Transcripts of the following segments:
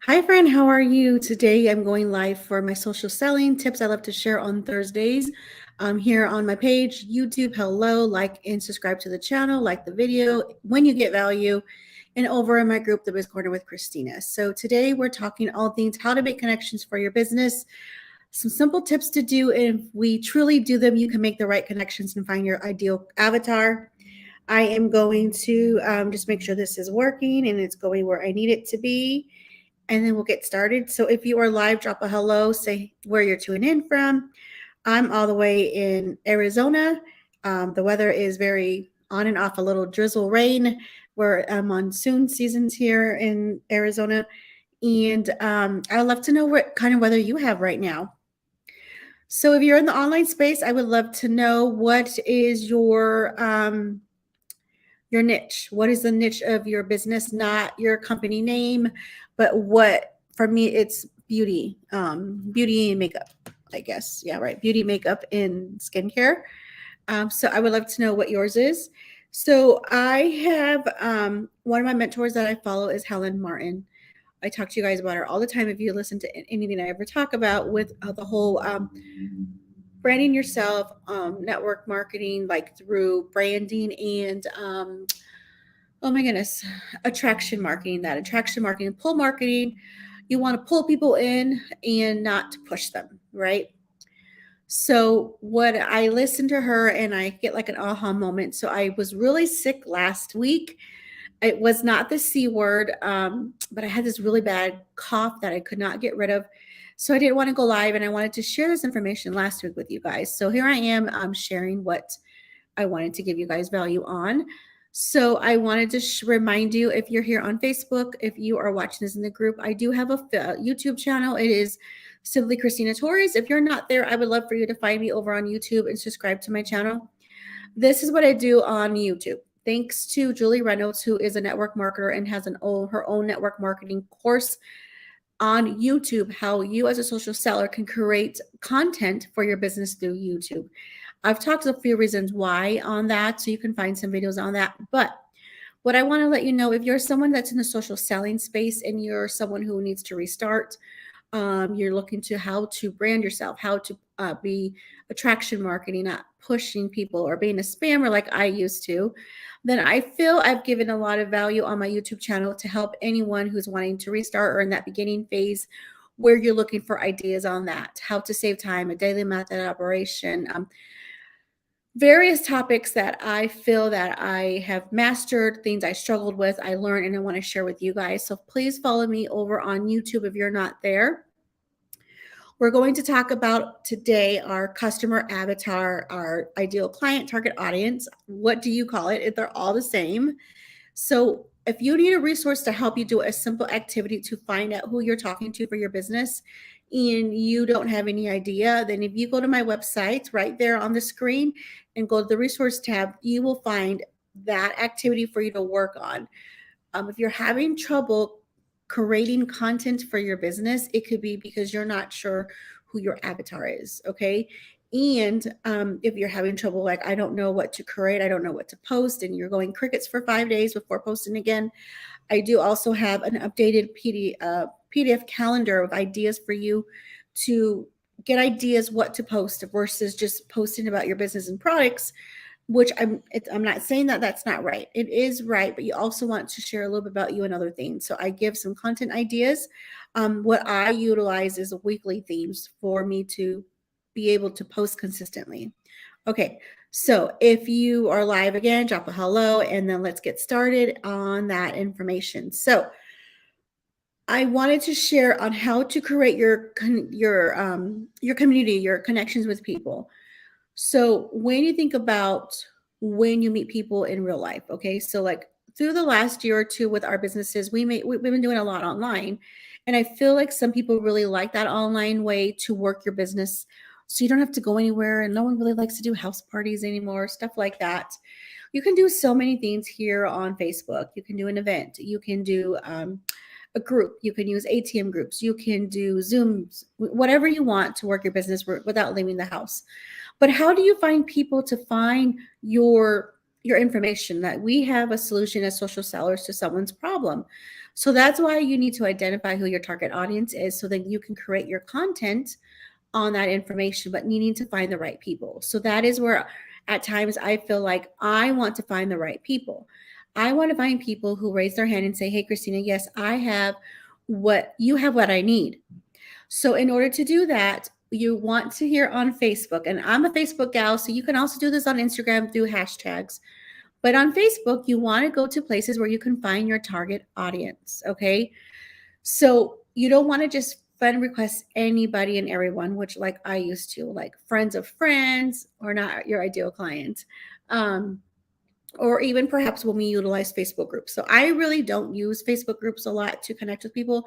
Hi, friend. How are you? Today I'm going live for my social selling tips I love to share on Thursdays. Here on my page, YouTube. Hello, like and subscribe to the channel, like the video when you get value, and over in my group, The Biz Corner with Kristeena. So today we're talking all things how to make connections for your business, some simple tips to do. And if we truly do them, you can make the right connections and find your ideal avatar. I am going to just make sure this is working and it's going where I need it to be, and then we'll get started. So if you are live, drop a hello, say where you're tuning in from. I'm all the way in Arizona. The weather is very on and off, a little drizzle rain. We're monsoon seasons here in Arizona. And I'd love to know what kind of weather you have right now. So if you're in the online space, I would love to know what is your niche. What is the niche of your business? Not your company name, but what, for me, it's beauty, beauty and makeup, I guess. Yeah, right. Beauty, makeup, and skincare. So I would love to know what yours is. So I have one of my mentors that I follow is Helen Martin. I talk to you guys about her all the time. If you listen to anything I ever talk about with the whole branding yourself, network marketing, like through branding and oh my goodness, attraction marketing, that attraction marketing, pull marketing. You want to pull people in and not to push them, right? So what I listen to her and I get like an aha moment. So I was really sick last week. It was not the C word, but I had this really bad cough that I could not get rid of. So I didn't want to go live, and I wanted to share this information last week with you guys. So here I am, I'm sharing what I wanted to give you guys value on. So I wanted to remind you, if you're here on Facebook, if you are watching this in the group, I do have a YouTube channel. It is simply Kristeena Torres. If you're not there, I would love for you to find me over on YouTube and subscribe to my channel. This is what I do on YouTube. Thanks to Julie Reynolds, who is a network marketer and has her own network marketing course on YouTube, how you as a social seller can create content for your business through YouTube. I've talked a few reasons why on that, so you can find some videos on that. But what I want to let you know, if you're someone that's in the social selling space and you're someone who needs to restart, you're looking to how to brand yourself, how to be attraction marketing, not pushing people or being a spammer like I used to, then I feel I've given a lot of value on my YouTube channel to help anyone who's wanting to restart or in that beginning phase where you're looking for ideas on that, how to save time, a daily method operation, various topics that I feel that I have mastered, things I struggled with, I learned, and I want to share with you guys. So please follow me over on YouTube if you're not there. We're going to talk about today our customer avatar, our ideal client target audience. What do you call it? They're all the same. So if you need a resource to help you do a simple activity to find out who you're talking to for your business and you don't have any idea, then if you go to my website right there on the screen and go to the resource tab, you will find that activity for you to work on. If you're having trouble creating content for your business, it could be because you're not sure who your avatar is. Okay. And if you're having trouble, like, I don't know what to create, I don't know what to post, and you're going crickets for 5 days before posting again, I do also have an updated PDF calendar of ideas for you to get ideas what to post versus just posting about your business and products, which I'm not saying that that's not right. It is right, but you also want to share a little bit about you and other things. So I give some content ideas. What I utilize is weekly themes for me to be able to post consistently. Okay, so if you are live again, drop a hello, and then let's get started on that information. So I wanted to share on how to create your community, your connections with people. So when you think about when you meet people in real life, okay, so like through the last year or two with our businesses, we've been doing a lot online, and I feel like some people really like that online way to work your business, so you don't have to go anywhere, and no one really likes to do house parties anymore, stuff like that. You can do so many things here on Facebook. You can do an event. You can do a group. You can use ATM groups. You can do Zooms, whatever you want to work your business without leaving the house. But how do you find people to find your your information that we have a solution as social sellers to someone's problem. So that's why you need to identify who your target audience is so that you can create your content on that information, but needing to find the right people. So that is where at times I feel like I want to find the right people. I want to find people who raise their hand and say, hey, Kristeena, yes, I have what I need. So in order to do that, you want to hear on Facebook, and I'm a Facebook gal, so you can also do this on Instagram through hashtags. But on Facebook, you want to go to places where you can find your target audience. Okay. So you don't want to just friend request anybody and everyone, which like I used to, like friends of friends or not your ideal client. Or even perhaps when we utilize Facebook groups. So I really don't use Facebook groups a lot to connect with people.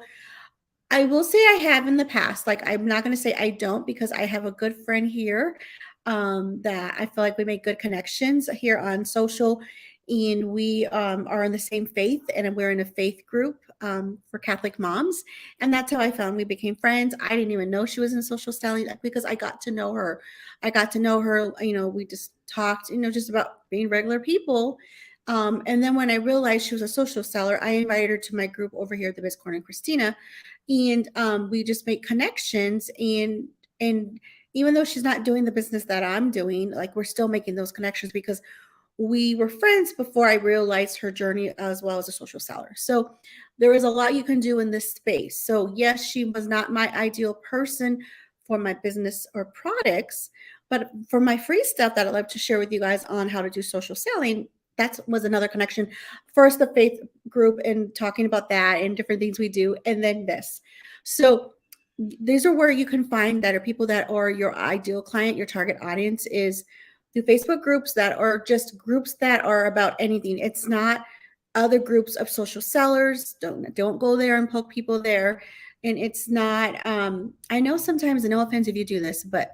I will say I have in the past. Like, I'm not going to say I don't because I have a good friend here that I feel like we make good connections here on social. And we are in the same faith, and we're in a faith group for Catholic moms. And that's how I found we became friends. I didn't even know she was in social selling because I got to know her. I got to know her, we just talked, just about being regular people. And then when I realized she was a social seller, I invited her to my group over here at the Biz Corner and Kristeena, and we just make connections. And even though she's not doing the business that I'm doing, like we're still making those connections because we were friends before I realized her journey as well as a social seller. So there is a lot you can do in this space. So yes, she was not my ideal person for my business or products, but for my free stuff that I'd love to share with you guys on how to do social selling, that was another connection. First, the faith group and talking about that and different things we do, and then this. So these are where you can find that are people that are your ideal client, your target audience is through Facebook groups that are just groups that are about anything. It's not other groups of social sellers. Don't go there and poke people there. And it's not, I know sometimes, and no offense if you do this, but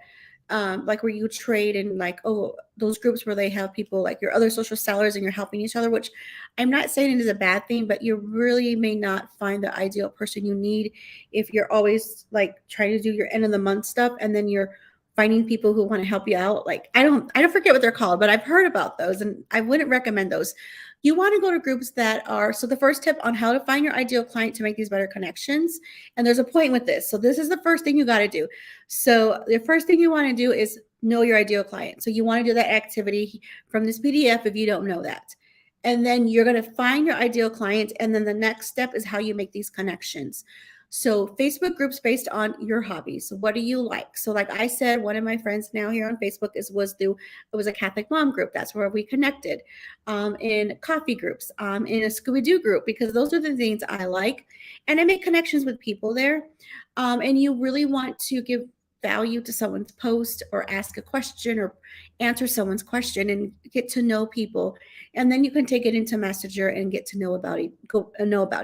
like where you trade and like, oh, those groups where they have people like your other social sellers and you're helping each other, which I'm not saying it is a bad thing, but you really may not find the ideal person you need if you're always like trying to do your end of the month stuff and then you're finding people who want to help you out. Like I don't forget what they're called, but I've heard about those and I wouldn't recommend those. You want to go to groups that are, so the first tip on how to find your ideal client to make these better connections. And there's a point with this. So this is the first thing you got to do. So the first thing you want to do is know your ideal client. So you want to do that activity from this PDF if you don't know that. And then you're going to find your ideal client. And then the next step is how you make these connections. So Facebook groups based on your hobbies. What do you like? So like I said, one of my friends now here on Facebook was a Catholic mom group. That's where we connected. In coffee groups, in a Scooby-Doo group, because those are the things I like. And I make connections with people there. And you really want to give value to someone's post or ask a question or answer someone's question and get to know people. And then you can take it into Messenger and get to know about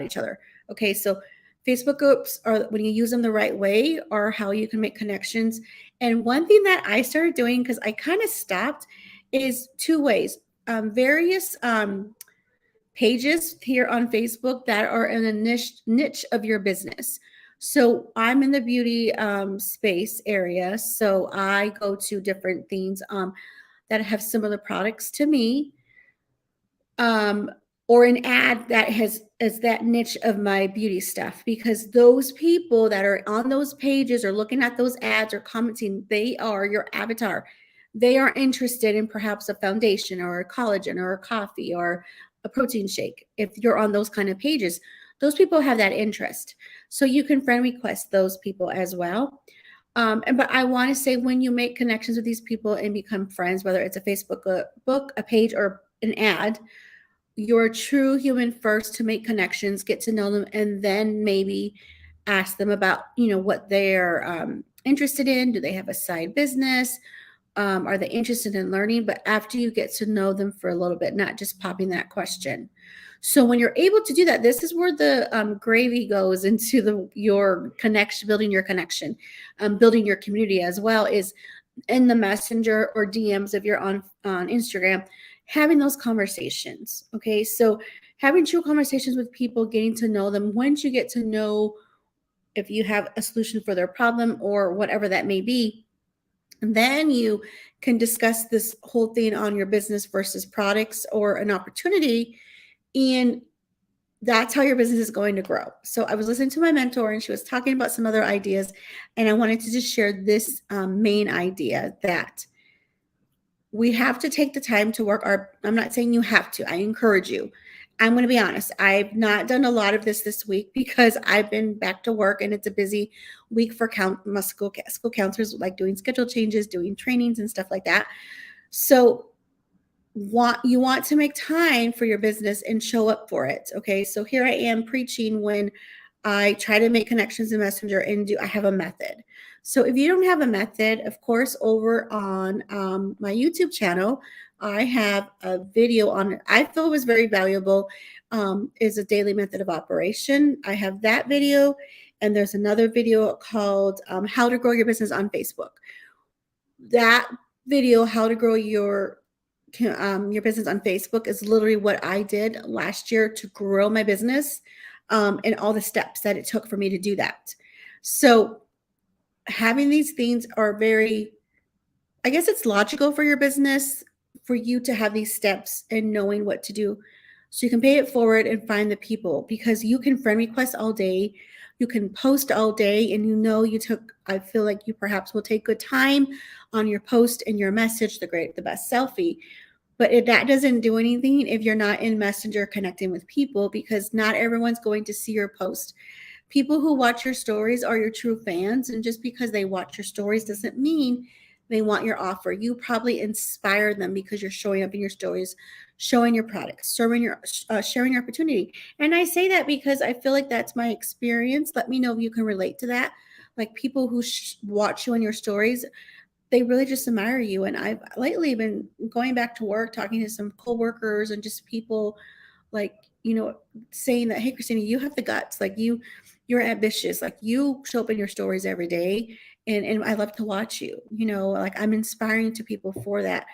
each other. Okay, so Facebook groups are, when you use them the right way, are how you can make connections. And one thing that I started doing, because I kind of stopped, is two ways. Various pages here on Facebook that are in a niche of your business. So I'm in the beauty space area. So I go to different things that have similar products to me. Or an ad that is that niche of my beauty stuff, because those people that are on those pages or looking at those ads or commenting, they are your avatar. They are interested in perhaps a foundation or a collagen or a coffee or a protein shake. If you're on those kind of pages, those people have that interest. So you can friend request those people as well. But I want to say, when you make connections with these people and become friends, whether it's a Facebook book, a page, or an ad, you're a true human first to make connections, get to know them, and then maybe ask them about, what they're interested in. Do they have a side business? Are they interested in learning? But after you get to know them for a little bit, not just popping that question. So when you're able to do that, this is where the gravy goes into your connection, building your connection, building your community as well, is in the messenger or DMs if you're on Instagram, having those conversations. Okay, so having true conversations with people, getting to know them. Once you get to know if you have a solution for their problem or whatever that may be, And then you can discuss this whole thing on your business versus products or an opportunity. And that's how your business is going to grow. So I was listening to my mentor and she was talking about some other ideas. And I wanted to just share this main idea that we have to take the time to work our, I'm not saying you have to, I encourage you. I'm going to be honest. I've not done a lot of this week because I've been back to work and it's a busy week for my school counselors, like doing schedule changes, doing trainings and stuff like that. So you want to make time for your business and show up for it. Okay. So here I am preaching when I try to make connections in Messenger and I have a method. So if you don't have a method, of course, over on my YouTube channel, I have a video on it. I feel it was very valuable. Is a daily method of operation. I have that video, and there's another video called How to Grow Your Business on Facebook. That video, How to Grow Your business on Facebook, is literally what I did last year to grow my business, and all the steps that it took for me to do that. So having these things are very, I guess it's logical for your business for you to have these steps and knowing what to do. So you can pay it forward and find the people, because you can friend request all day. You can post all day, and I feel like you perhaps will take good time on your post and your message, the best selfie. But if that doesn't do anything if you're not in Messenger connecting with people, because not everyone's going to see your post. People who watch your stories are your true fans, and just because they watch your stories doesn't mean they want your offer. You probably inspire them because you're showing up in your stories, showing your products, sharing your opportunity. And I say that because I feel like that's my experience. Let me know if you can relate to that. Like people who watch you in your stories, they really just admire you. And I've lately been going back to work, talking to some coworkers and just people, like, saying that, hey, Kristeena, you have the guts. Like you're ambitious. Like you show up in your stories every day. And I love to watch you, like I'm inspiring to people for that.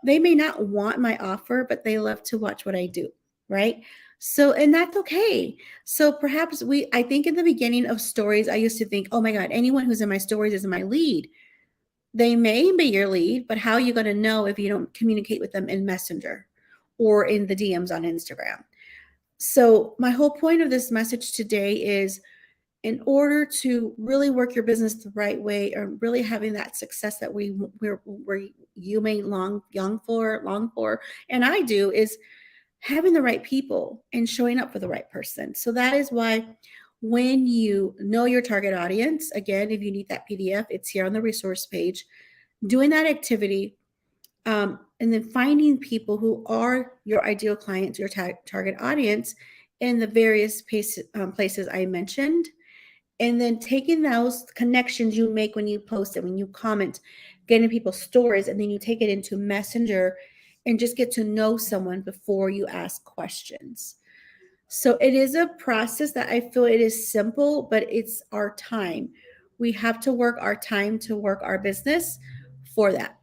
They may not want my offer, but they love to watch what I do. Right. So, and that's okay. So perhaps I think in the beginning of stories, I used to think, oh my God, anyone who's in my stories is my lead. They may be your lead, but how are you going to know if you don't communicate with them in Messenger or in the DMs on Instagram? So my whole point of this message today is, in order to really work your business the right way, or really having that success that you may long for, and I do, is having the right people and showing up for the right person. So that is why when you know your target audience, again, if you need that PDF, it's here on the resource page, doing that activity, and then finding people who are your ideal clients, your target audience in the various places I mentioned, and then taking those connections you make when you post it, when you comment, getting people's stories, and then you take it into Messenger and just get to know someone before you ask questions. So it is a process that I feel it is simple, but it's our time. We have to work our time to work our business for that.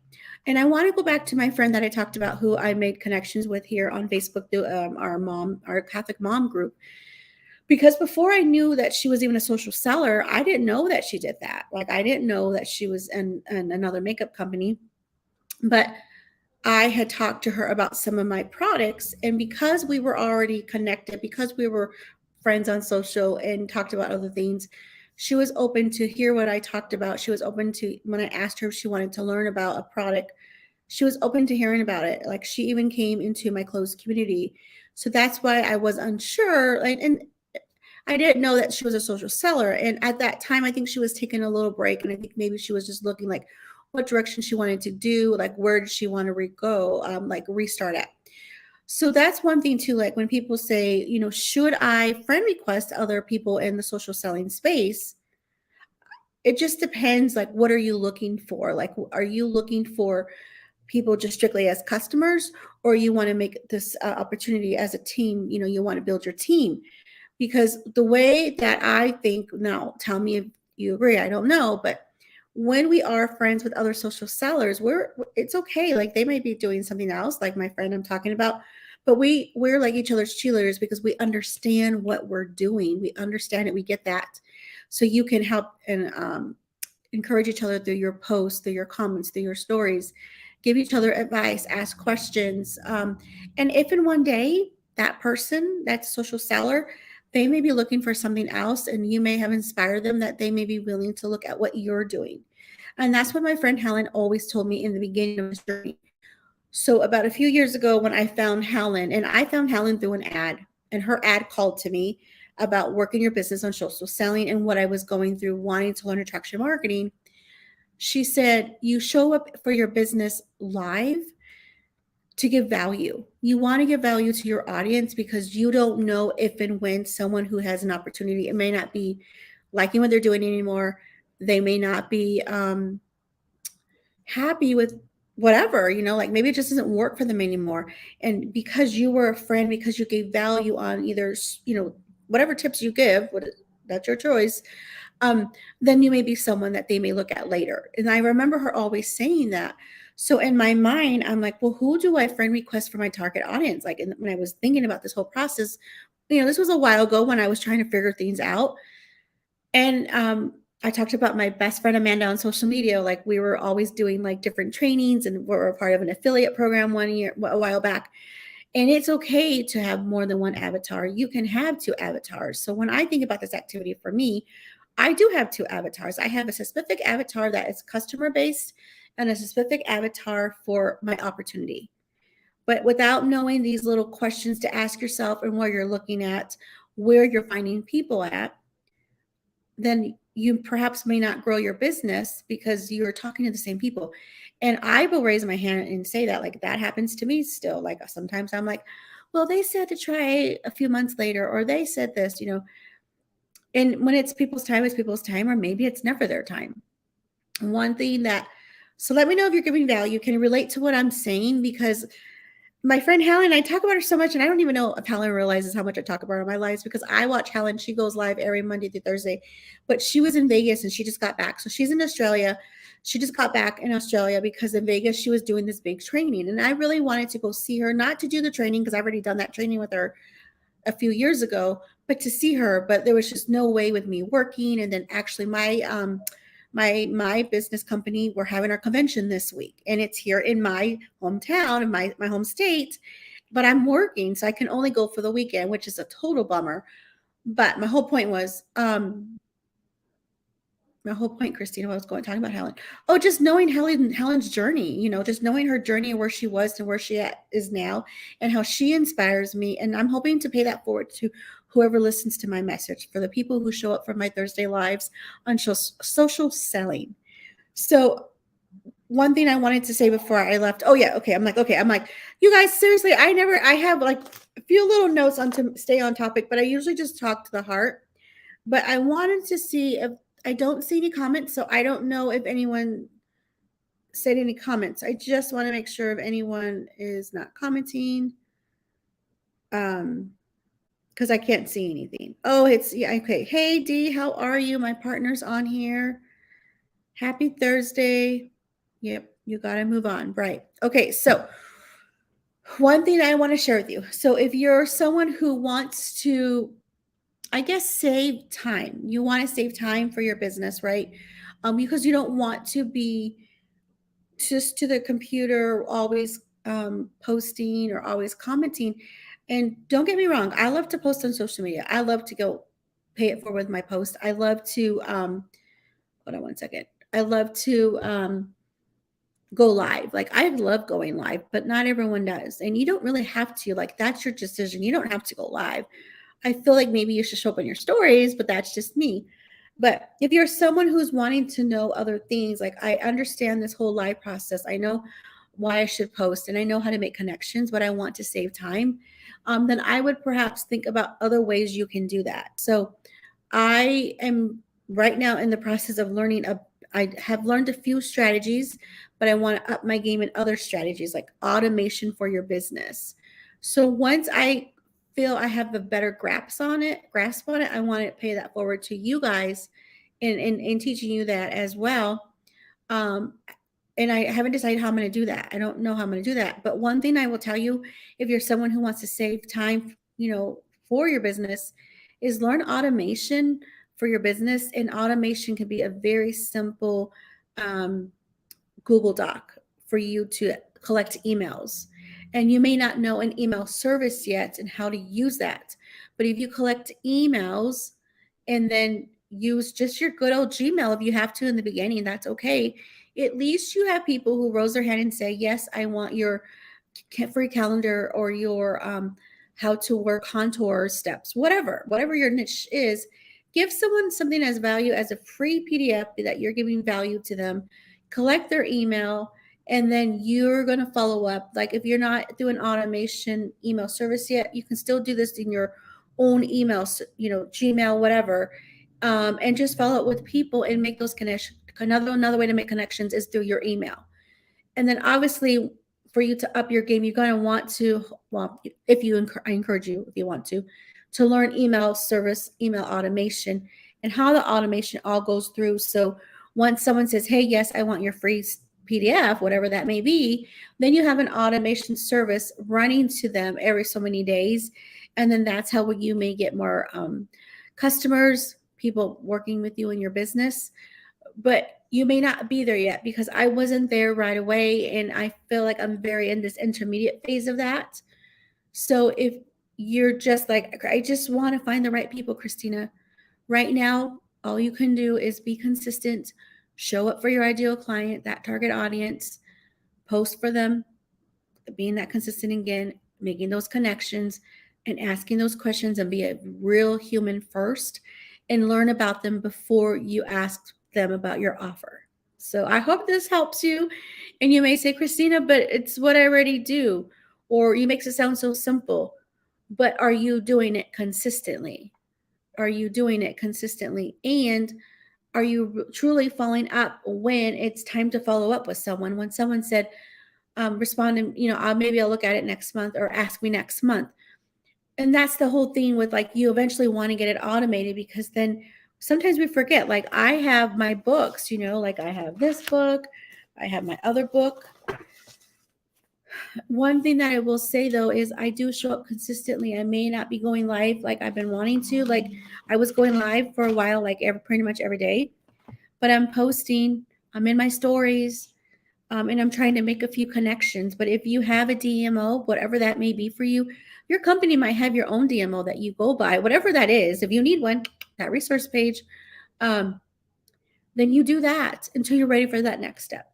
And I want to go back to my friend that I talked about, who I made connections with here on Facebook through our Catholic mom group. Because before I knew that she was even a social seller, I didn't know that she did that. Like I didn't know that she was in another makeup company, but I had talked to her about some of my products. And because we were already connected, because we were friends on social and talked about other things, she was open to hear what I talked about. She was open to, when I asked her if she wanted to learn about a product, she was open to hearing about it. Like she even came into my closed community. So that's why I was unsure. And I didn't know that she was a social seller. And at that time, I think she was taking a little break. And I think maybe she was just looking like what direction she wanted to do, like where did she want to go, like restart at. So that's one thing too. Like when people say, should I friend request other people in the social selling space? It just depends. Like, what are you looking for? Like, are you looking for people just strictly as customers, or you want to make this opportunity as a team? You want to build your team. Because the way that I think now, tell me if you agree, I don't know, but when we are friends with other social sellers, it's okay. Like they might be doing something else, like my friend I'm talking about, but we're like each other's cheerleaders because we understand what we're doing. We understand it. We get that. So you can help and encourage each other through your posts, through your comments, through your stories, give each other advice, ask questions. And if in one day that person, that social seller, they may be looking for something else and you may have inspired them that they may be willing to look at what you're doing. And that's what my friend Helen always told me in the beginning of this journey. So about a few years ago when I found Helen, and I found Helen through an ad, and her ad called to me about working your business on social selling and what I was going through wanting to learn attraction marketing. She said, you show up for your business live to give value. You want to give value to your audience because you don't know if and when someone who has an opportunity, it may not be liking what they're doing anymore. They may not be happy with whatever, like maybe it just doesn't work for them anymore. And because you were a friend, because you gave value on either, whatever tips you give, that's your choice, then you may be someone that they may look at later. And I remember her always saying that. So in my mind, I'm like, well, who do I friend request for my target audience? Like when I was thinking about this whole process, this was a while ago when I was trying to figure things out. And I talked about my best friend Amanda on social media. Like we were always doing like different trainings and we're a part of an affiliate program a while back. And it's okay to have more than one avatar. You can have two avatars. So when I think about this activity for me, I do have two avatars. I have a specific avatar that is customer based and a specific avatar for my opportunity. But without knowing these little questions to ask yourself and where you're looking at, where you're finding people at, then you perhaps may not grow your business because you're talking to the same people. And I will raise my hand and say that, like, that happens to me still. Like sometimes I'm like, well, they said to try a few months later, or they said this, and when it's people's time, or maybe it's never their time. One thing so let me know if you're giving value. Can you relate to what I'm saying? Because my friend Helen, I talk about her so much, and I don't even know if Helen realizes how much I talk about her in my lives because I watch Helen. She goes live every Monday through Thursday, but she was in Vegas and she just got back. So she's in Australia. She just got back in Australia because in Vegas, she was doing this big training. And I really wanted to go see her, not to do the training because I've already done that training with her a few years ago, but to see her. But there was just no way with me working. And then actually my business company, we're having our convention this week and it's here in my hometown, in my home state, but I'm working. So I can only go for the weekend, which is a total bummer. But my whole point was, Kristeena, what I was talking about Helen. Oh, just knowing Helen's journey, just knowing her journey and where she was and where she is now and how she inspires me. And I'm hoping to pay that forward to whoever listens to my message, for the people who show up for my Thursday lives on social selling. So one thing I wanted to say before I left, I'm like, you guys, seriously, I have like a few little notes to stay on topic, but I usually just talk to the heart. But I wanted to see if I don't see any comments, so I don't know if anyone said any comments. I just want to make sure if anyone is not commenting. Because I can't see anything. Oh, okay. Hey D, how are you? My partner's on here. Happy Thursday. Yep, you gotta move on. Right. Okay, so one thing I want to share with you. So if you're someone who wants to, I guess, save time, you want to save time for your business, right? Because you don't want to be just to the computer always posting or always commenting. And don't get me wrong, I love to post on social media. I love to go pay it forward with my post. I love to hold on one second. I love to go live. Like I love going live, but not everyone does. And you don't really have to. Like that's your decision. You don't have to go live. I feel like maybe you should show up on your stories, but that's just me. But if you're someone who's wanting to know other things, like I understand this whole live process, I know why I should post and I know how to make connections, but I want to save time, then I would perhaps think about other ways you can do that. So I am right now in the process of learning. I have learned a few strategies, but I want to up my game in other strategies like automation for your business. So once I feel I have a better grasp on it, I want to pay that forward to you guys in teaching you that as well. And I haven't decided how I'm going to do that. I don't know how I'm going to do that. But one thing I will tell you, if you're someone who wants to save time, for your business, is learn automation for your business, and automation can be a very simple Google Doc for you to collect emails. And you may not know an email service yet and how to use that. But if you collect emails and then use just your good old Gmail, if you have to in the beginning, that's okay. At least you have people who rose their hand and say, yes, I want your free calendar or your how to work contour steps, whatever your niche is. Give someone something as value as a free PDF that you're giving value to them. Collect their email, and then you're going to follow up. Like if you're not doing automation email service yet, you can still do this in your own emails, Gmail, whatever, and just follow up with people and make those connections. Another way to make connections is through your email. And then obviously, for you to up your game, you're going to want to, well, I encourage you, if you want to learn email service, email automation, and how the automation all goes through. So once someone says, hey, yes, I want your free PDF, whatever that may be, then you have an automation service running to them every so many days. And then that's how you may get more customers, people working with you in your business. But you may not be there yet, because I wasn't there right away. And I feel like I'm very in this intermediate phase of that. So if you're just like, I just want to find the right people, Kristeena, right now, all you can do is be consistent, show up for your ideal client, that target audience, post for them, being that consistent again, making those connections and asking those questions, and be a real human first, and learn about them before you ask them about your offer. So I hope this helps you. And you may say, Kristeena, but it's what I already do. Or you makes it sound so simple. But are you doing it consistently? Are you doing it consistently? And are you truly following up when it's time to follow up with someone? When someone said, respond, and maybe I'll look at it next month, or ask me next month. And that's the whole thing with, like, you eventually want to get it automated, because then sometimes we forget. Like, I have my books, like I have this book, I have my other book. One thing that I will say though is I do show up consistently. I may not be going live like I've been wanting to. Like, I was going live for a while, like pretty much every day, but I'm posting, I'm in my stories, and I'm trying to make a few connections. But if you have a DMO, whatever that may be for you, your company might have your own DMO that you go by, whatever that is. If you need one, that resource page, then you do that until you're ready for that next step.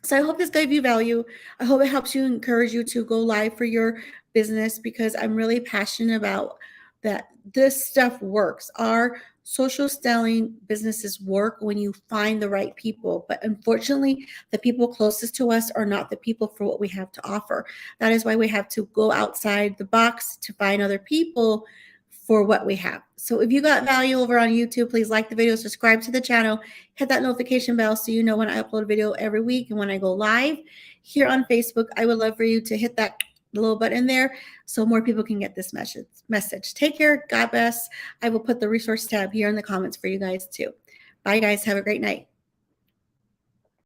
So I hope this gave you value. I hope it helps you, encourage you to go live for your business, because I'm really passionate about that. This stuff works. Our social selling businesses work when you find the right people. But unfortunately, the people closest to us are not the people for what we have to offer. That is why we have to go outside the box to find other people for what we have. So if you got value over on YouTube, please like the video, subscribe to the channel, hit that notification bell so you know when I upload a video every week and when I go live. Here on Facebook, I would love for you to hit that little button there so more people can get this message. Take care. God bless. I will put the resource tab here in the comments for you guys too. Bye, guys. Have a great night.